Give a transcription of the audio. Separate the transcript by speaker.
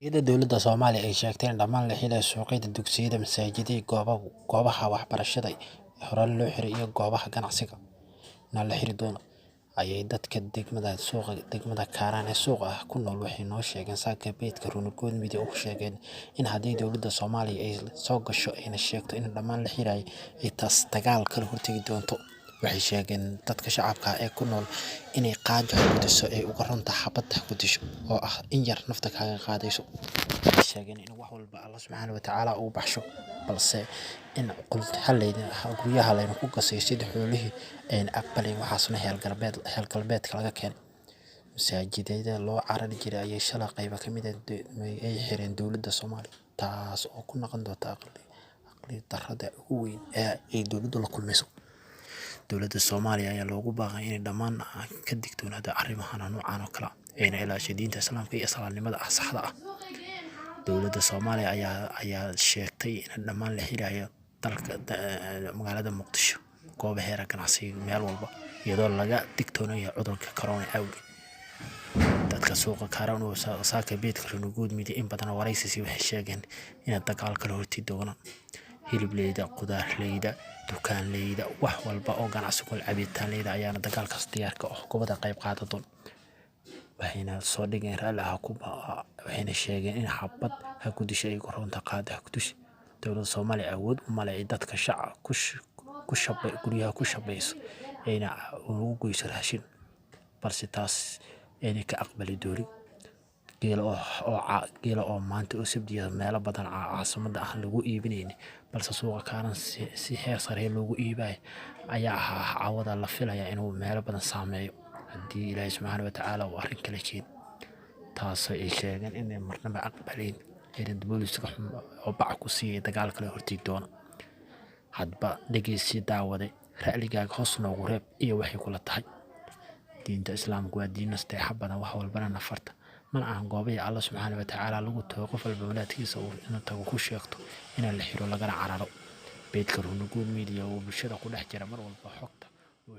Speaker 1: Iyada dowladda Soomaaliya ay sheegtay in dhammaan la xidhay suuqyada, dugsiyada, masaajidada, goobaha waxbarashada ee hore loo xiray iyo goobaha ganacsiga la xiri doono, ayay dadka degmada Kaaraan ee suuqa ah ku nool waxay noo sheegeen saaka beedka Ruunurgood Media u sheegeen in haddii dowladda Soomaaliya ay soo gasho ayna sheegto in dhammaan la xirayo ay taas dagaal kala hortagi doonto. Waxay sheegeen dadka shacabka ee ku nool inay qaajo xukutiso ay uga runta xabad xukutisho oo ah in yar nafta kaaga qaadayso. Waxay sheegeen in wax walba Allah subxaanahu wa tacaala uu baxsho, balse in guryaha layna ku gasay sida xoolihii ayna aqbalin waxaasna heel galbeedka laga keenay. Masaajidada loo carari jiray ayay shalay qaybo ka mid ah ay xireen dowladda Soomaaliya, taas oo ku noqon doonta aqli darrada ugu weyn ee ay dowladdu la kulmayso. Dowladda Soomaaliya ayaa loogu baaqay inay dhammaan ka digtoonaado arrimahan noocan oo kale ah ayna ilaasho diinta Islaamka iyo Islaamnimada saxda ah. Dowladda Soomaaliya ayaa sheegtay in dhammaan la xirayo magaalada Muqdisho, goobaha ganacsiga, meel walba iyadoo laga digtoonayo cudurka corona awgeed. Dadka suuqa Kaaraan oo saaka beedka Ruunurgood Media in badan wareysiisay waxay sheegeen in dagaal kala hortagi doonaan hiliblayda, qudaarleyda, dukaanleyda, wax walba oo ganacsi ku cabitanleyda ayaana dagaalkaas diyaarka ah kubada qayb qaada doon. Waxayna soo dhigeen raali ah waxayna sheegeen in xabad ha ku dishay ay runta qaada ha ku dishay. Dowladda Soomaaliya awood u malay dadka shacab guryaha ku shabayso ayna ugu goyso raashin, balse taas ayna ka aqbali doonin. Geela oo maanta oo sabtiya meelo badan caasimada ah lagu iibinayay, balse suuqa Kaaraan si heer sare loogu iibay ayaa caawada la filayaa inuu meelo badan saameeyo haddii Ilaahay subxaanahu wa tacaala uu arrin kale keen. taasoo ay sheegeen inay marnaba aqbalin ciidan booliska oo bac ku siiyay dagaal kala hortagi doona. Hadba dhageysi daawaday ra'ligaaga hoos noogu reeb iyo waxay kula tahay. Diinta Islaamku waa diin nasteexa badan wax walbana nafarta, mana ahan goobaha Allah subxaanahu wa tacaala lagu tago qof walba walaadkiisa uu inuu tago ku sheegto in la xiro lagana cararo. Beedka Ruunurgood Media oo bulshada ku dhex jira mar walba xogta oo